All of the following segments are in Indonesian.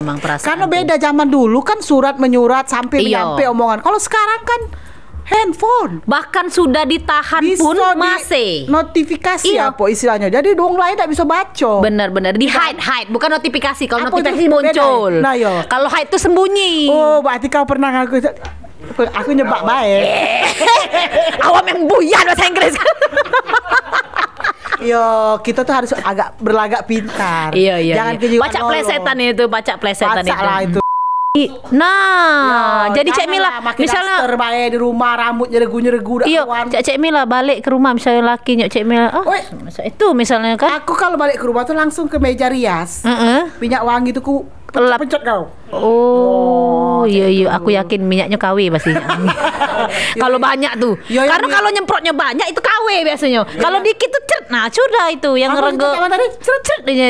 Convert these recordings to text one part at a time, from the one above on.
Emang perasaan Karena tuh. beda zaman dulu kan surat menyurat sampai Iya. nyampe omongan. Kalau sekarang kan handphone. Bahkan sudah ditahan pun masih. Notifikasi Iya. apa istilahnya. Jadi dong lain tak bisa baca. Benar-benar di hide bukan notifikasi. Kalau Apa notifikasi itu? muncul. Beda. Nah, iya. Kalau hide itu sembunyi. Oh, berarti kau pernah aku nyebak baik. Awam yang buyar bahasa Inggris. Yo, kita tuh harus agak berlagak pintar. Iya. Jangan kejiwaan Baca lolo. plesetan itu, baca plesetan Pacak lah itu. Nah, Yo, jadi Cek Mila misalnya terbaik di rumah rambutnya regu-regu dah iya, kawan. Cek Mila balik ke rumah misalnya laki Cek Mila. Woi. Itu misalnya kan. Aku kalau balik ke rumah tuh langsung ke meja rias. Heeh. Minyak wangi tuh ku Lap. pencet kau. Oh, iya, aku yakin minyaknya KW pasti. Kalau banyak tuh. Iya, iya, Karena iya. kalau nyemprotnya banyak itu KW biasanya. Kalau dikit tuh cet. Nah, sudah itu yang Apa rego. itu tadi? Cet dia.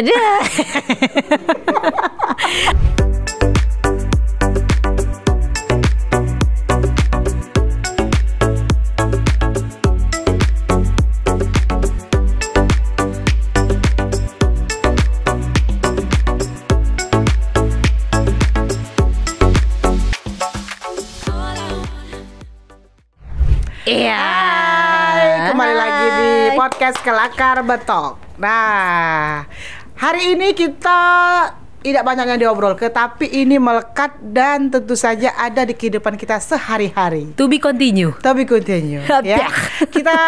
Iya. Hai, kembali lagi di podcast Kelakar Betok. Nah, hari ini kita tidak banyak yang diobrol, tapi ini melekat dan tentu saja ada di kehidupan kita sehari-hari. To be continue. Tapi continue ya. Kita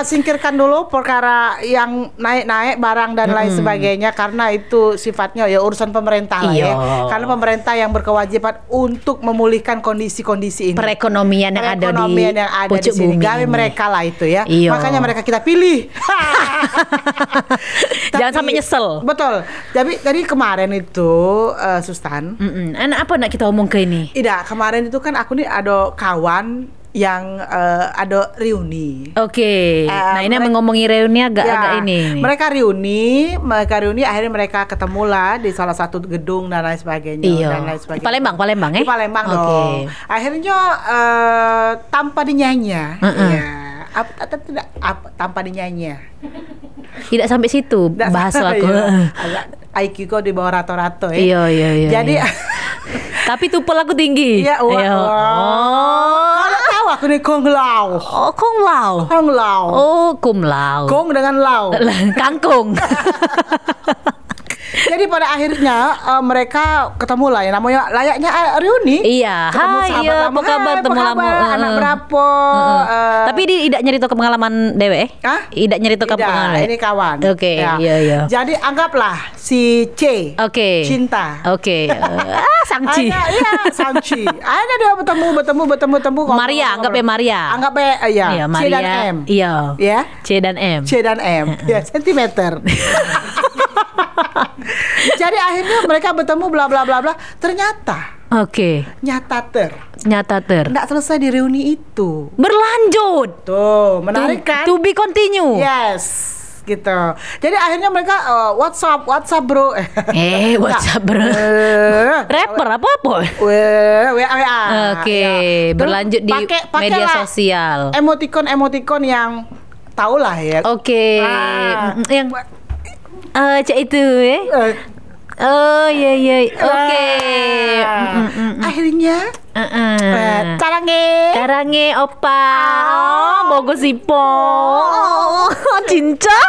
singkirkan dulu perkara yang naik-naik barang dan lain sebagainya karena itu sifatnya ya urusan pemerintah lah ya. Iya. Karena pemerintah yang berkewajiban untuk memulihkan kondisi-kondisi ini. Perekonomian yang ada di Perekonomian yang ada di pucuk sini. bumi Gawe ini. mereka lah itu ya. Iya. Makanya mereka kita pilih. Jangan sampai nyesel. Betul. Jadi kemarin itu Sustan. Anak apa nak kita omong ke ini? Tidak, kemarin itu kan aku nih ada kawan yang ada reuni. Oke. Nah, ini mengomongi reuni agak ini. Mereka reuni akhirnya mereka ketemu lah di salah satu gedung dan lain sebagainya. Iya. Dan lain sebagainya. Di Palembang Di Palembang Oke. dong. Akhirnya tanpa dinyanyi. Ya. Tidak tanpa dinyanyi. Tidak sampai situ bahas aku. IQ kau di bawah rata-rata ya. Iya. Jadi tapi tupel aku tinggi. iya, kalau tahu aku nih Kong Lao. Oh, Kong Lao. Kong Lao. Oh, Kum Lao. Kong dengan Lao. Kangkung. Jadi pada akhirnya mereka ketemu lah ya, namanya layaknya reuni. Iya. Ketemu Hai, sahabat iya, lama. apa kabar? Hai, Temu apa lama. kabar? Anak berapa? Tapi dia tidak nyerita ke pengalaman dewe. Hah? Tidak nyerita ke Tidak, pengalaman. ini kawan. Oke, Ya. iya. Jadi anggaplah si C. Oke. Cinta. Oke. Sangci. Iya, Sangci. Ada dia bertemu. Maria, anggap ya Maria. Anggap ya, iya. Iya, C Maria. dan M. Iya. Ya. C dan M. C dan M. Ya, sentimeter. Jadi akhirnya mereka bertemu bla bla bla bla. Ternyata Oke. nyata Nyata nggak selesai di reuni itu. berlanjut. Tuh, menarik kan? To be continue. Yes, gitu. Jadi akhirnya mereka WhatsApp bro. WhatsApp bro. Rapper apa? WA. Oke, Ya. Terus berlanjut di media pakailah sosial. Emoticon yang tau lah ya. Oke. Ah. Yang cek itu ya. Oh iya. Oke. Akhirnya Karange opa. Bogo sipo. Cinca.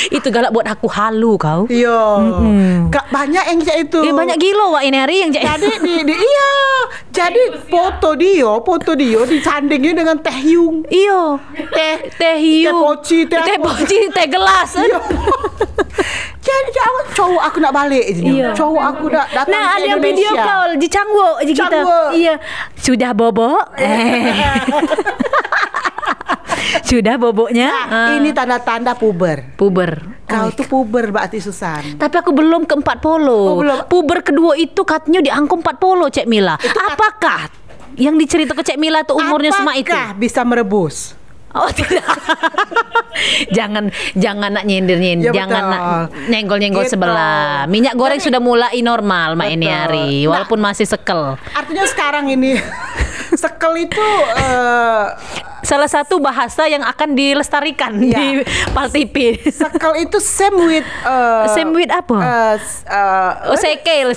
Itu galak buat aku halu kau. iya. Gak banyak yang kayak itu. Banyak gilo wak ini hari yang cek. Jadi iya. Jadi foto dia disandingin dengan Teh Yung. Iyo. Teh hiu. Teh poci, teh gelas. Iya. Jadi cowok aku nak balik ini. Iya. Cowok aku nak datang Nah, ke ada yang Indonesia. video call di Canggu kita. Canggu. Iya. Sudah bobo? Sudah boboknya? Ini tanda-tanda puber. Puber. Kau tuh puber berarti Susan. Tapi aku belum ke 40. Oh, belum. Puber kedua itu katanya di angka 40, Cek Mila. Apakah yang diceritakan Cek Mila tuh umurnya sama itu? Apakah bisa merebus? Oh tidak. jangan nak nyindir, Ya, jangan betul. nak nyenggol Gitu. sebelah. Minyak goreng sudah mulai normal mak ini Betul. hari, walaupun masih sekel. Artinya sekarang ini sekel itu salah satu bahasa yang akan dilestarikan di Paltipi. Sekel itu same with apa? Sekel.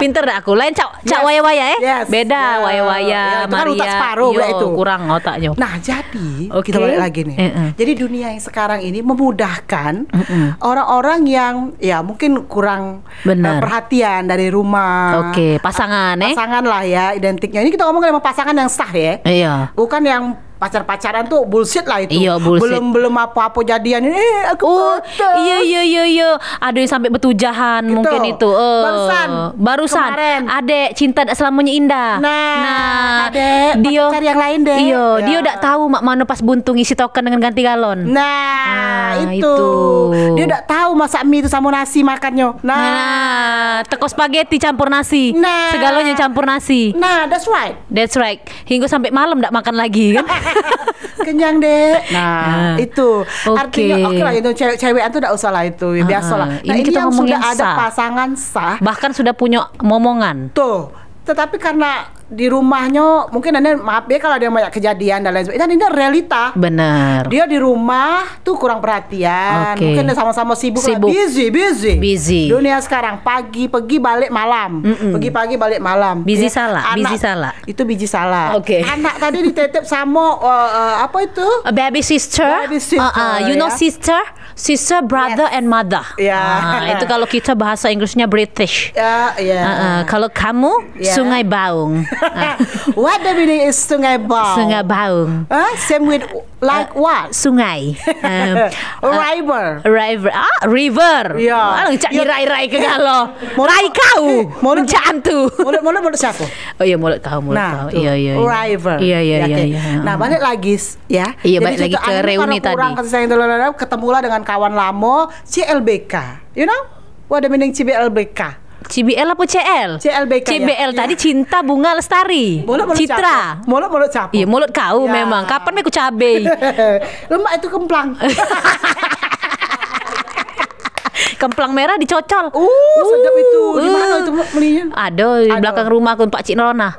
Pinter dah aku. Lain cak waya-waya beda waya-waya. Itu kan Maria otak separuh itu. Kurang otaknya. Nah, jadi kita balik lagi nih. Jadi dunia yang sekarang ini memudahkan orang-orang yang ya mungkin kurang perhatian dari rumah. Pasangan lah ya identiknya. Ini kita ngomong sama pasangan yang sah ya. Iya. Bukan yang pacar-pacaran tuh bullshit lah itu. Iya, bullshit. Belum apa-apa jadian ini aku iya. Ada yang sampai bertujahan gitu. Mungkin itu. Barusan. Adek cinta tak selamanya indah. Nah adek dia pacar yang lain deh. Iya, dia tak tahu mak mana pas buntung isi token dengan ganti galon. Itu. Dia tak tahu masak mie itu sama nasi makannya. Teko spaghetti campur nasi. Segalanya campur nasi. That's right. Hingga sampai malam tak makan lagi kan. Kenyang deh. Itu artinya oke lah itu cewek-cewekan tuh enggak usah lah itu biasalah. Ini kita yang ngomongin sudah ada sah. pasangan sah, bahkan sudah punya momongan. Tuh. Tetapi karena di rumahnya mungkin Anda maaf ya kalau ada banyak kejadian dan lain sebagainya. Dan ini realita. Benar. Dia di rumah tuh kurang perhatian. Mungkin sama-sama sibuk. Busy. Dunia sekarang pagi pergi balik malam. Pergi pagi balik malam. Biji salah. Itu biji salah. Anak tadi dititip sama apa itu? A baby sister. You know sister, brother and mother. Itu kalau kita bahasa Inggrisnya British. Kalau kamu Sungai Baung. What the meaning is Sungai Baung? Sungai Baung. Same with like what? Sungai. River. River. Cak rai ke galo. Rai kau. Mulut antu. Mulut siapa? Oh iya mulut kau. Iya. River. Iya. Nah, balik lagi ya. Iya, balik lagi ke reuni tadi. Ketemulah dengan kawan lama CLBK. You know? What the meaning CLBK? CBL apa CL? CBL tadi Cinta Bunga Lestari. Citra. Mulut siapa? Iya, mulut kau memang. Kapan aku cabai? Lemak itu kemplang. Kemplang merah dicocol. Sedap itu. Di mana itu belinya? Ada di belakang rumah aku Pak Cik Nona.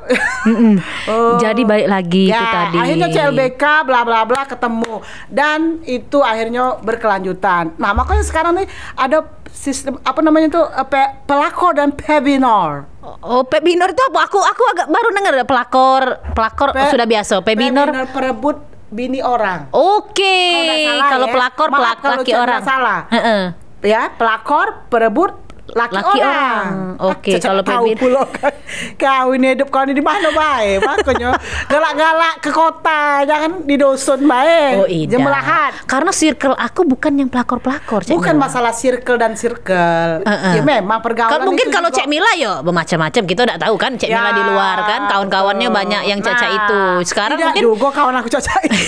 Jadi balik lagi itu tadi. Akhirnya CLBK bla bla bla ketemu dan itu akhirnya berkelanjutan. Nah, makanya sekarang nih ada sistem apa namanya tuh pelakor dan pebinor. Pebinor itu apa? Aku agak baru dengar pelakor sudah biasa. Pebinor perebut bini orang. Kalau pelakor laki orang. Salah. Ya, pelakor perebut laki orang. Kalau pebinor kau ini hidup kau ini di mana baik? Makanya galak-galak ke kota, jangan di dusun baik. Jemelahat. Karena circle aku bukan yang pelakor-pelakor. Bukan masalah circle dan circle. Ya memang pergaulan. Mungkin kalau Cek Mila bermacam-macam, kita udah tahu kan Cek Mila di luar kan kawan-kawannya banyak yang caca itu. Sekarang tidak mungkin juga kawan aku caca itu.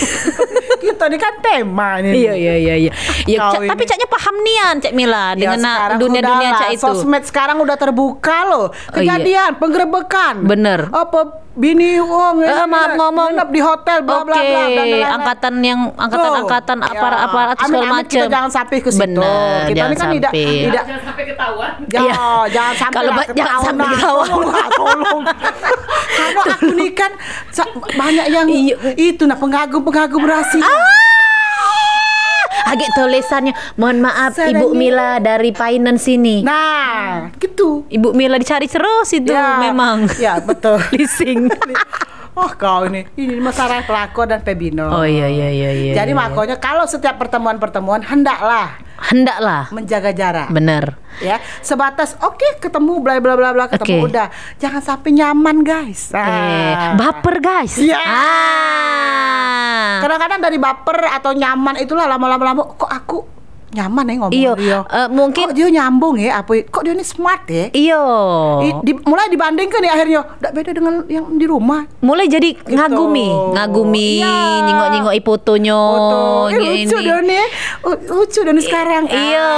Kita ini kan tema ini. Iya. Tapi Caknya paham nian Cek Mila dengan dunia-dunia Cak itu. Sosmed sekarang udah terbuka loh. Kejadian penggerebekan. Bener. Apa bini maaf ngomong nginep di hotel bla bla bla angkatan aparat segala macam. Kita jangan sampai ke situ. Bener, kita ini kan tidak jangan sampai ketahuan. Jangan sampai ketahuan. Tolong. Karena aku nih kan banyak yang itu pengagum rahasia. Agak tulisannya, mohon maaf Ibu Mila dari Painan sini. Nah, gitu. Ibu Mila dicari terus itu memang. Ya, betul. Leasing. Kau ini masalah pelakor dan pebinor. Iya. Jadi makanya kalau setiap pertemuan hendaklah menjaga jarak. Bener. Ya, sebatas ketemu bla bla bla ketemu udah. Jangan sampai nyaman, guys. Baper, guys. Kadang-kadang dari baper atau nyaman itulah lama-lama kok aku nyaman ya ngomong. Iya. Mungkin kok dia nyambung ya, kok dia ini smart ya. Iya. Mulai dibandingkan nih akhirnya udah beda dengan yang di rumah. Mulai jadi ngagumi, nyingok-nyingok fotonya. Lucu dia nih sekarang. Iya,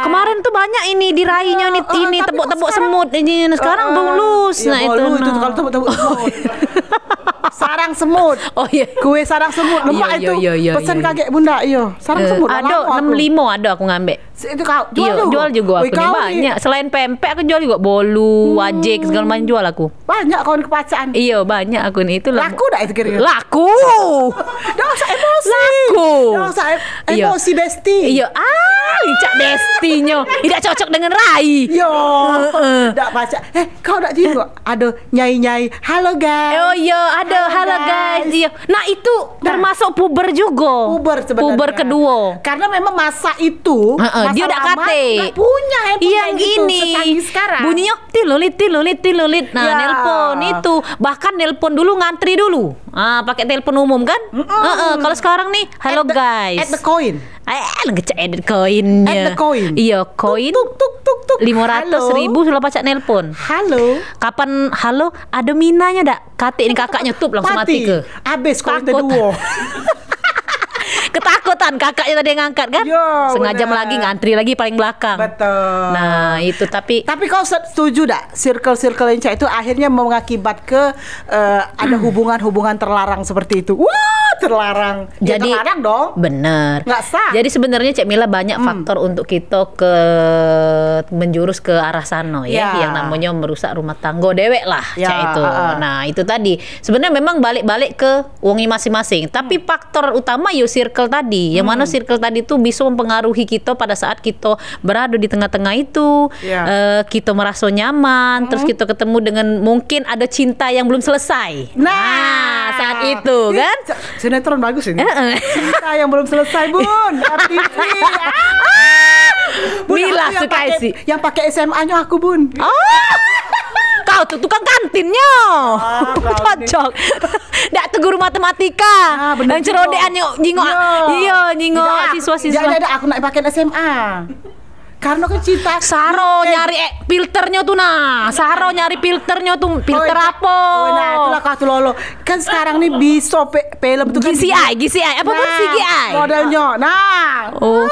kemarin tuh banyak ini dirainya ini tepuk-tepuk semut ini sekarang bulus. Nah itu kalau tepuk-tepuk semut. Sarang semut. Kue sarang semut lemak itu. Pesan kakek bunda. Sarang semut. Ada 65 ada aku ngambil. Itu kau jual juga aku nih banyak. Selain pempek aku jual juga bolu, wajik segala macam jual aku. Banyak kawan kepacaan. Iya banyak aku nih itu laku dah itu kira-kira. Laku. Dah usah emosi. Laku. Dah usah emosi besti. Iya lincak bestinya. Tidak cocok dengan Rai. Yo. Dak baca. Kau dak jiwa. Ada nyai-nyai. Halo guys. Oh iya ada halo guys. Iya. Nah itu termasuk puber juga. Puber sebenarnya. Puber kedua. Karena memang masa itu dia udah kate. Gak punya handphone yang gitu, ini secanggih sekarang. Bunyinya tilulit. Nah nelpon itu. Bahkan nelpon dulu ngantri dulu. Pakai telepon umum kan? Kalau sekarang nih halo guys. At the coin. Ngecek edit koinnya. At the coin. Iya koin. Tuk. 500.000 sudah pacak nelpon. Halo. Kapan halo? Ada minanya dak? Kate ini kakaknya tuh langsung mati ke. Abis koin kedua. Ketakutan kakaknya tadi yang ngangkat kan? Sengaja lagi ngantri lagi paling belakang. Betul. Nah itu tapi kau setuju dak circle lincah itu akhirnya mengakibat ke ada hubungan terlarang seperti itu? Wah terlarang. Jadi terlarang dong. Bener. Nggak sah. Jadi sebenarnya Cek Mila banyak faktor untuk kita menjurus ke arah sana ya. Yang namanya merusak rumah tangga dewek lah Cek itu. Nah itu tadi sebenarnya memang balik ke wongi masing-masing. Tapi faktor utama circle tadi, yang mana circle tadi itu bisa mempengaruhi kita pada saat kita berada di tengah-tengah itu, kita merasa nyaman, terus kita ketemu dengan mungkin ada cinta yang belum selesai. Nah saat itu kan, sinetron bagus ini. Cinta yang belum selesai bun, RTV. Mila suka sih. Yang pakai SMA-nya aku bun. Kau tuh tukang kantinnya. Cocok. Dak tuh guru matematika. Yang cerodean nyingok. Iya, nyingok siswa-siswa. Tidak, aku nak pakai SMA. Karena kan cinta. Saro nyari filternya tuh nah. Saro nyari filternya tuh. Filter apa? Nah, itulah kau lolo. Kan sekarang nih bisa film tuh kan GCI. Apa pun CGI. Modelnya. Nah. Oh,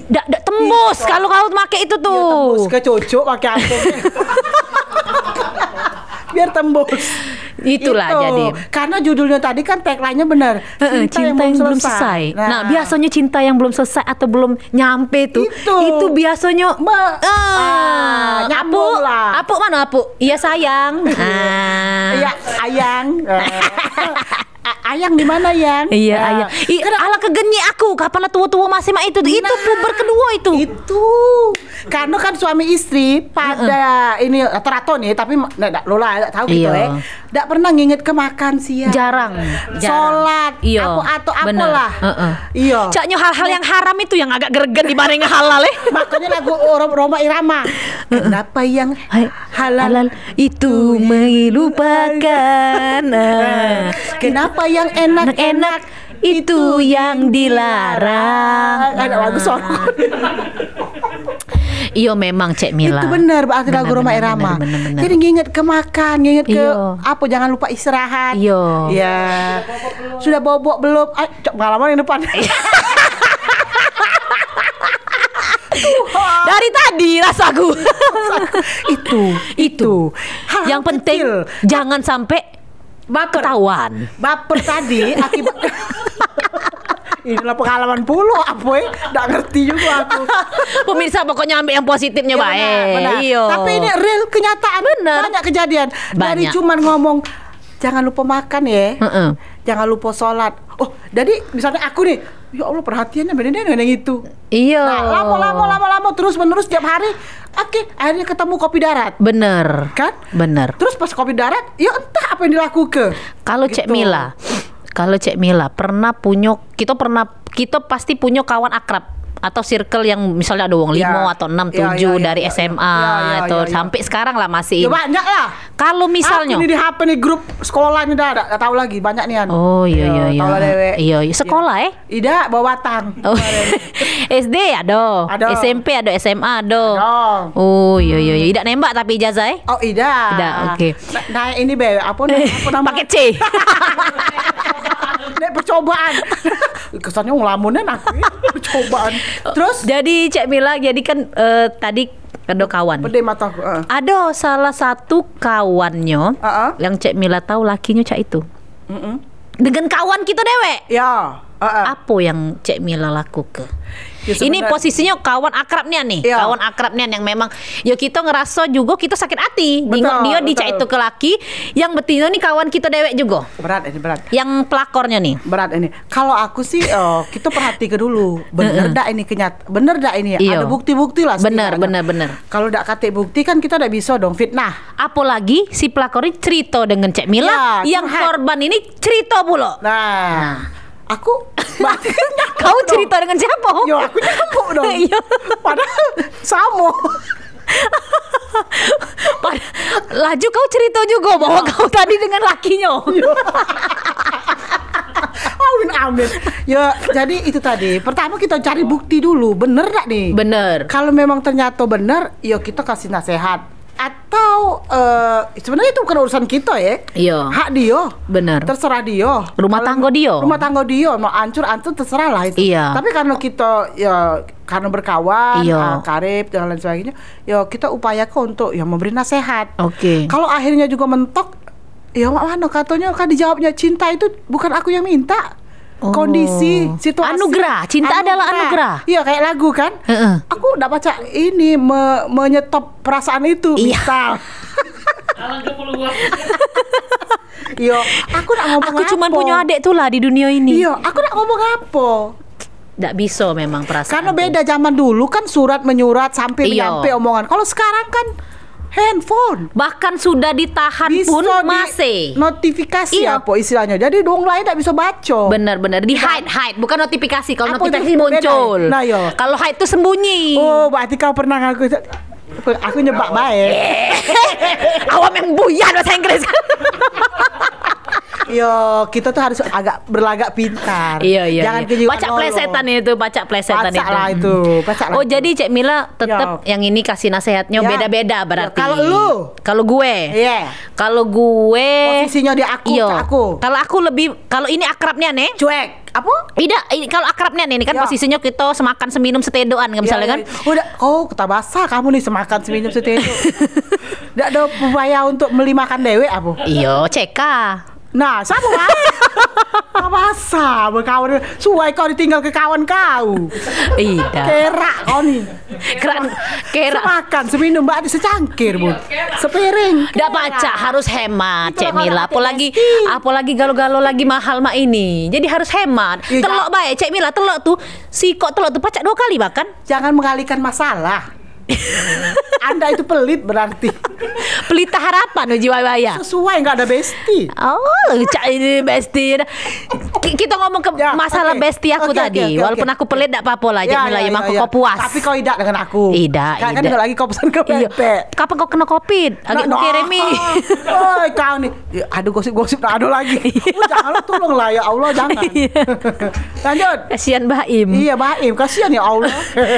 dak tembus kalau kau pakai itu tuh. Iya, tembus ke cocok pakai apa? Biar tembus. Itulah jadi. Karena judulnya tadi kan tagline-nya benar. Cinta yang belum selesai. Nah, biasanya cinta yang belum selesai atau belum nyampe itu biasanya nyambung lah. Apuk mana apuk? Iya sayang. Iya ayang. Ayang di mana yang? Iya ayang. Ala kegeni aku kapan tua-tua masih mah itu puber kedua itu. Itu. Karena kan suami istri pada ini teraton nih tapi Lola enggak tahu gitu enggak pernah nginget ke makan siang. Jarang. Sholat atau apalah. Iya. Caknya hal-hal yang haram itu yang agak gergen dibanding halal Makanya lagu Roma Irama. Kenapa yang halal itu melupakan? Kenapa yang enak-enak itu yang dilarang? Ada lagu sorot. Iya memang Cek Mila. Itu benar berarti lagu Roma Irama. Jadi nginget ke makan, nginget ke apa jangan lupa istirahat. Iya. Ya. Sudah bobok belum? Pengalaman yang depan. Dari tadi rasaku. Itu. Yang penting jangan sampai ketahuan. Baper tadi akibat inilah pengalaman puluh apa nggak ngerti juga aku. Pemirsa pokoknya ambil yang positifnya baik. Iya. Tapi ini real kenyataan. Bener. Banyak kejadian. Dari cuman ngomong jangan lupa makan ya. Jangan lupa sholat. Oh, jadi misalnya aku nih, ya Allah perhatiannya beda dengan yang itu. Iya. Nah, lama terus menerus tiap hari. Oke, akhirnya ketemu kopi darat. Bener. Kan? Bener. Terus pas kopi darat, ya entah apa yang dilakukan. Kalau gitu. Cek Mila pernah kita pasti punya kawan akrab atau circle yang misalnya ada wong 5 atau 6 7 dari SMA atau sampai sekarang lah masih. Ya banyak lah. Kalau misalnya aku ini di HP nih grup sekolah ini dah tahu lagi banyak nih. Oh iya. Iya, sekolah Ida bawa batang. Oh. SD ada. SMP ada, SMA ada. Oh iya. Ida nembak tapi ijazah Oh Ida. Oke. Nah ini apa nama? Pakai C. Nek percobaan. Kesannya ngelamunan aku percobaan. Terus jadi Cek Mila jadi kan tadi ada kawan. Pedih mataku. Ada salah satu kawannya yang Cek Mila tahu lakinya Cak itu. Dengan kawan kita dewek. Ya. Apa yang Cek Mila lakukan? Ya, ini posisinya kawan akrabnya nih, kawan akrabnya yang memang ya kita ngerasa juga kita sakit hati. Dia dicak itu ke laki yang betina nih kawan kita dewek juga. Berat ini berat. Yang pelakornya nih. Berat ini. Kalau aku sih kita perhatikan dulu. Bener dak ini bener dak ini ada bukti-bukti lah. Bener. Kalau dak kate bukti kan kita dak bisa dong fitnah. Apalagi si pelakor ini cerita dengan Cek Mila, yang korban ini cerita pula. Nah. Aku kau cerita dengan siapa? Yo, aku nyambuk dong. Padahal sama. Laju kau cerita juga bahwa kau tadi dengan lakinya. Amin. Ya, jadi itu tadi. Pertama kita cari bukti dulu, bener gak nih? Bener. Kalau memang ternyata bener, ya kita kasih nasihat. Atau sebenarnya itu bukan urusan kita ya. Iya. Hak dia. Bener. Terserah dia. Rumah tangga dia mau hancur terserah lah itu. Iya. Tapi karena kita ya karena berkawan, karib dan lain sebagainya, ya kita upayakan untuk ya memberi nasihat. Oke. Kalau akhirnya juga mentok, ya mana katanya kan dijawabnya cinta itu bukan aku yang minta. Kondisi, situasi. Anugerah, cinta adalah anugerah. Iya, kayak lagu kan. Aku udah baca ini menyetop perasaan itu. Misal. Yo, aku nak ngomong aku cuma punya adik tuh lah di dunia ini. Iya, aku nak ngomong apa? Nggak bisa memang perasaan. Karena beda zaman dulu kan surat menyurat sampai menyampai omongan. Kalau sekarang kan handphone, bahkan sudah ditahan bisa pun masih notifikasi apa istilahnya. Jadi dong lain tak bisa baca. Benar-benar di hide bukan notifikasi. Kalau notifikasi muncul. Nah, yo. Kalau hide itu sembunyi. Oh, berarti kau pernah aku nyebak baik. Awam yang buyan bahasa Inggris. Yo, kita tuh harus agak berlagak pintar. Iya. Jangan kejiwaan. Baca plesetan itu. Baca itu. Oh, jadi Cek Mila tetap yang ini kasih nasihatnya beda-beda berarti. Kalau gue. Iya. Kalau gue posisinya di aku ke aku. Kalau aku lebih ini akrabnya nih. Cuek. Apa? Tidak, kalau akrabnya nih kan posisinya kita semakan seminum setedoan misalnya kan. Udah, kita basah kamu nih semakan seminum setedo. Tidak ada upaya untuk melimakan dewe apa? Iya, CK. Nah, sama masa berkawan suai kau ditinggal ke kawan kau. Tidak. Kerak kau nih. Kerak. Makan seminum mbak secangkir bu. Sepiring. Nggak baca harus hemat Cek Mila. Apalagi galo-galo lagi mahal mak ini. Jadi harus hemat. Telok baik Cek Mila, telok tuh telok tuh pacak 2 kali bahkan. Jangan mengalihkan masalah. Anda itu pelit berarti. Pelita harapan Jiwaya. Sesuai nggak ada besti. Oh, Cak ini besti. Kita ngomong ke masalah besti aku tadi. Walaupun aku pelit tidak apa-apa lah. Cak Mila, kau puas. Tapi kau tidak dengan aku. Tidak. Kan lagi kau pesan ke Pepe. Kapan kau kena COVID? Agak kirimi. Oh, kau nih. Aduh gosip ada lagi. Janganlah tolong lah ya Allah jangan. Lanjut. Kasihan Baim. Iya Baim, kasihan ya Allah.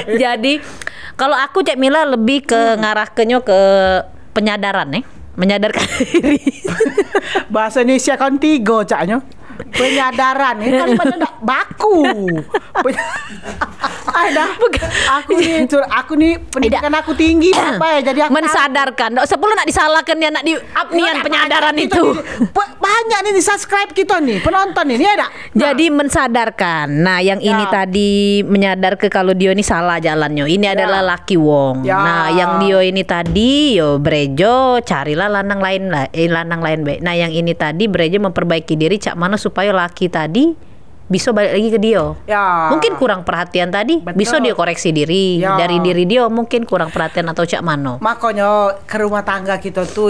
Jadi kalau aku Cek Mila lebih ke ngarahkenyo ke penyadaran menyadarkan diri. Bahasa Indonesia kan 3 caknya. Penyadaran ini kalimatnya enggak baku. Aku nih pendidikan aku tinggi apa ya jadi aku mensadarkan. Enggak usah perlu nak disalahkan ya nak di apnian penyadaran itu. Banyak nih di subscribe kita nih penonton ini ada. Jadi mensadarkan. Nah, yang ini tadi menyadar ke kalau dia ini salah jalannya. Ini adalah laki wong. Nah, yang dia ini tadi brejo carilah lanang lain baik. Nah, yang ini tadi brejo memperbaiki diri cak mana supaya laki tadi bisa balik lagi ke dia. Mungkin kurang perhatian tadi. Betul. Bisa dia koreksi diri. Dari diri dia mungkin kurang perhatian atau cak mano. Makanya ke rumah tangga kita tuh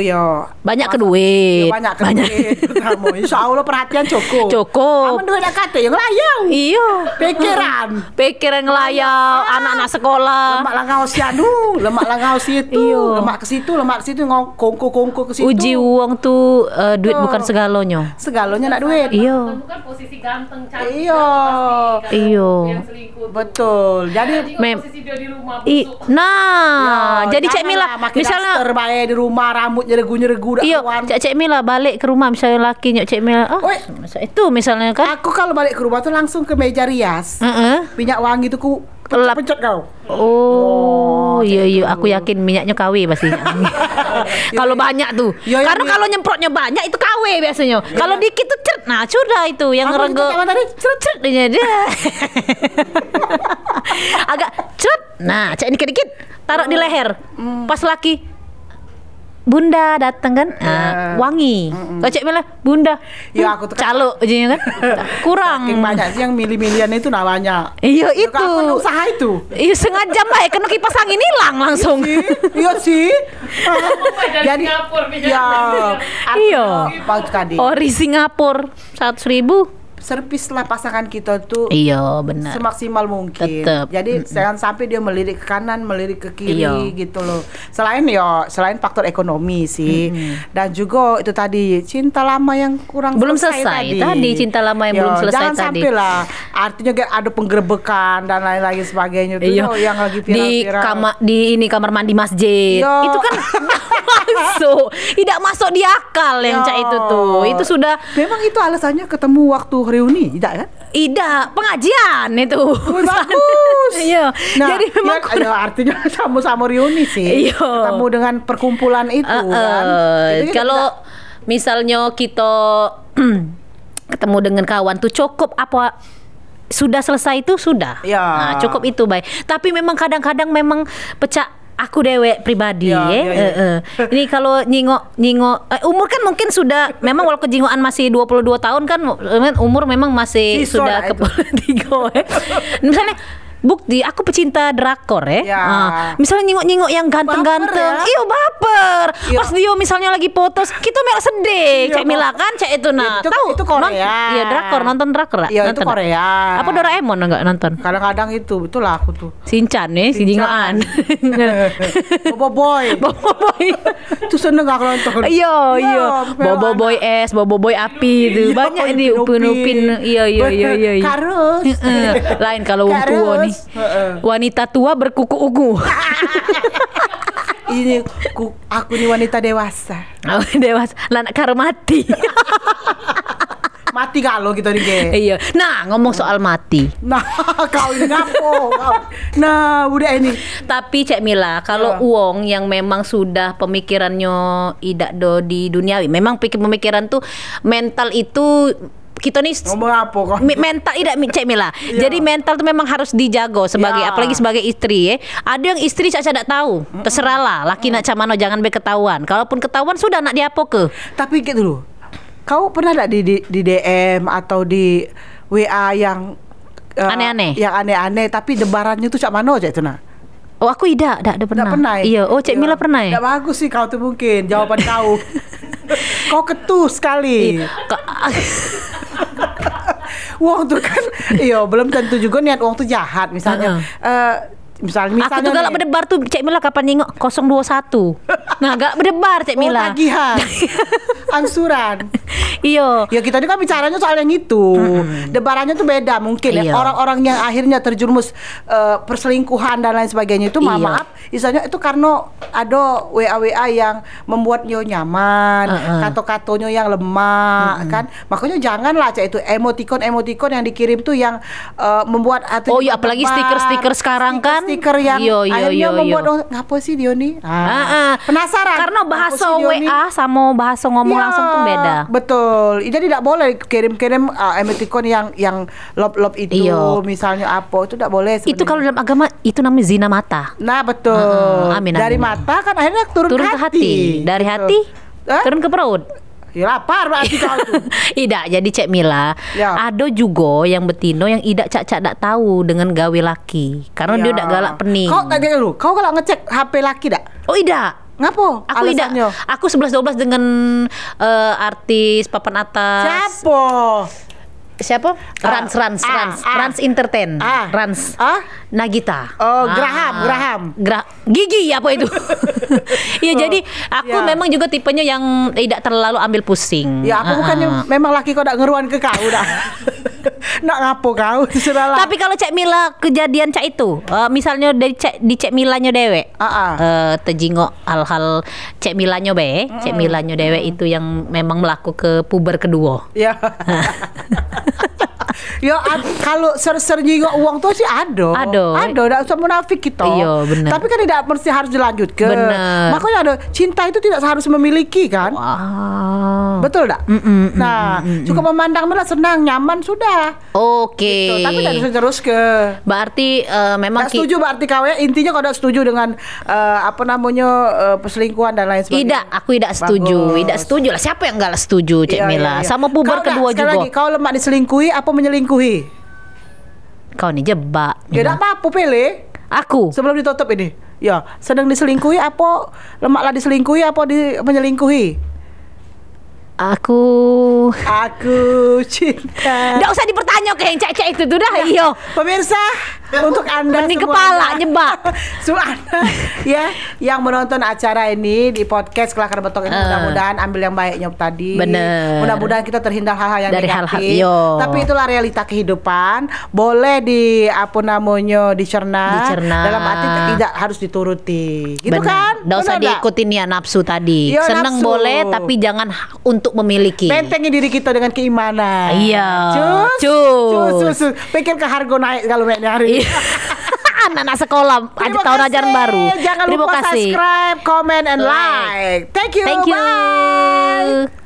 banyak ke duit. Banyak ke duit. Insya Allah perhatian cukup. Aman duit nak kata yang layang. Iya. Pikiran ngelayang. Anak-anak sekolah. Lemak langau sianu. Lemak langau situ. Lemak ke situ. Kongko ke situ. Uji uang tuh duit bukan segalanya. Segalanya nak duit. Iya. Bukan posisi ganteng cantik. Iyo. Betul. Jadi posisi dia di rumah busuk. Jadi Cek Mila misalnya terbaik di rumah rambutnya regu-regu Cek Mila balik ke rumah misalnya lakinya Cek Mila. Itu misalnya kan. Aku kalau balik ke rumah tuh langsung ke meja rias. Minyak wangi tuh pencet kau. Oh, iya, aku yakin minyaknya KW pasti. Kalau banyak tuh. Karena kalau nyemprotnya banyak itu KW biasanya. Kalau dikit tuh cert. Nah, sudah itu yang rego. Cert dia. Agak cert. Nah, cek dikit-dikit taruh di leher. Pas laki Bunda datang kan, wangi. Cek bilang Bunda, ya aku calo aja kan, kurang. Saking banyak sih yang milih-milihan itu namanya. Iya itu. Aku usaha itu. Iya sengaja mbak, kena kipas angin hilang langsung. Iya sih. Jadi ya, iya. Tadi. Ori Singapura 100.000. Servis lah pasangan kita tuh. Iya benar. Semaksimal mungkin. Tetep. Jadi jangan sampai dia melirik ke kanan, melirik ke kiri gitu loh. Selain faktor ekonomi sih. Dan juga itu tadi cinta lama yang kurang belum selesai tadi. Cinta lama yang belum selesai jangan tadi. Jangan sampai lah. Artinya ada penggerebekan dan lain-lain sebagainya tuh yang lagi viral-viral. Di kamar mandi masjid. Itu kan tidak masuk di akal yang cak itu tuh. Itu sudah. Memang itu alasannya ketemu waktu reuni, tidak kan? Tidak, pengajian itu. Bagus. Iya. Nah, jadi memang artinya sama-sama reuni sih. Iya. Ketemu dengan perkumpulan itu kan. Kalau misalnya kita ketemu dengan kawan tuh cukup apa sudah selesai itu sudah. Ya. Nah, cukup itu baik. Tapi memang kadang-kadang memang pecah. Aku dewek pribadi Ini kalau nyingok umur kan mungkin sudah memang walaupun jingoan masih 22 tahun kan umur memang masih sudah ke 3 misalnya bukti aku pecinta drakor misalnya nyingok yang ganteng-ganteng baper pas dia misalnya lagi potos kita malah sedih cek Mila kan cek itu tahu itu Korea iya drakor nonton drakor iya itu Korea apa Doraemon enggak nonton kadang-kadang itu itulah aku tuh Shinchan si jingoan Boboiboy itu seneng aku nonton iya Boboiboy es Boboiboy api itu banyak di Upin-Upin iya Karus lain kalau wong tua nih wanita tua berkuku ungu. Ini aku nih wanita dewasa. Dewasa, anak karo mati. Mati gak lo gitu nih Iya. Nah ngomong soal mati. Nah kau ini ngapo Nah udah ini. Tapi Cek Mila, kalau uang yang memang sudah pemikirannya tidak do di duniawi, memang pemikiran tuh mental itu kita nih ngomong apa kok? Mental tidak Cek Mila. Jadi mental tuh memang harus dijago sebagai apalagi sebagai istri Ada yang istri Caca tidak tahu. Terserahlah laki nak camano jangan ketahuan. Kalaupun ketahuan sudah nak diapo ke. Tapi gitu dulu. Kau pernah enggak di DM atau di WA yang aneh-aneh? Yang aneh-aneh tapi debarannya tuh Cak Mano aja itu nah. Oh aku tidak pernah. Iya, Cek Mila pernah ya? Tidak bagus sih kau tuh mungkin jawaban kau. Kau ketus sekali. Uang tuh kan belum tentu juga niat uang tuh jahat misalnya. Misalnya aku tuh galak berdebar tuh Cek Mila kapan nengok 021. Nah galak berdebar Cek Mila. Tagihan. Angsuran. Iya. Ya kita ini kan bicaranya soal yang itu. Debarannya tuh beda mungkin ya. Orang-orang yang akhirnya terjerumus perselingkuhan dan lain sebagainya itu maaf, misalnya itu karena ada WA yang membuatnya nyaman, kato-katonya yang lemah kan. Makanya janganlah Cek itu emotikon yang dikirim tuh yang membuat hati. Oh iya apalagi stiker-stiker sekarang kan. Stiker yang akhirnya membuat ngapa sih dia nih? Penasaran. Karena bahasa WA sama bahasa ngomong langsung tuh beda. Betul. Jadi tidak boleh kirim-kirim emoticon yang love itu misalnya apa itu tidak boleh sebenarnya. Itu kalau dalam agama itu namanya zina mata. Nah betul. Amin. Dari mata kan akhirnya turun ke hati. Dari hati turun ke perut. Ya lapar berarti kau tuh. Tidak, jadi Cek Mila, ada juga yang betino yang idak cak dak tahu dengan gawe laki. Karena dia udah galak pening. Kau galak ngecek HP laki dak? Oh idak. Ngapo? Aku tidak. Aku 11-12 dengan artis papan atas. Siapa? Rans Entertain. Rans. Nagita. Oh, Graham. Gigi apa itu? Iya, jadi aku memang juga tipenya yang tidak terlalu ambil pusing. Ya, aku bukannya memang laki kau dak ngeruan ke kau dah. Nak ngapo kau? Terserahlah. Tapi kalau Cek Mila kejadian Cak itu, misalnya di Cek Milanya dewe. Tejingok hal-hal Cek Milanya Cek Milanya dewe itu yang memang melaku ke puber kedua. Ya. Ya kalau ser-ser juga uang tuh sih ada. Enggak usah munafik kita. Iya, benar. Tapi kan tidak mesti harus dilanjutkan. Benar. Makanya ada cinta itu tidak harus memiliki kan? Wow. Betul enggak? Cukup memandang malah senang, nyaman sudah. Oke. Gitu. Tapi tidak bisa terus ke. Berarti memang setuju berarti kau ya, intinya kau tidak setuju dengan perselingkuhan dan lain sebagainya. Tidak, aku tidak setuju. Tidak setuju lah. Siapa yang enggak setuju, Cik Mila? Sama puber kedua juga. Lagi, kau lemak diselingkuhi apa menyelingkuhi? Kau nih jebak. Ya tidak apa-apa pilih. Aku. Sebelum ditutup ini. Ya, sedang diselingkuhi apa lemaklah diselingkuhi apa menyelingkuhi? Aku cinta. Nggak usah dipertanyaan kayak yang cek-cek itu tuh dah. Iyo. Pemirsa, untuk Anda mending semua kepala nyebak. Anda ya yang menonton acara ini di podcast Kelakar Betok ini mudah-mudahan ambil yang baiknya tadi. Bener. Mudah-mudahan kita terhindar hal-hal yang dari negatif. hal-hal. Tapi itulah realita kehidupan. Boleh dicerna. Dalam arti tidak harus dituruti. Gitu kan? Nggak usah diikutin ya nafsu tadi. Yo, seneng nafsu. Boleh tapi jangan untuk memiliki. Bentengi diri kita dengan keimanan. Iya. Cus. Pikir ke harga naik kalau hari. Anak-anak sekolah tahun ajaran baru. Jangan lupa subscribe, comment, and like. Thank you. Bye.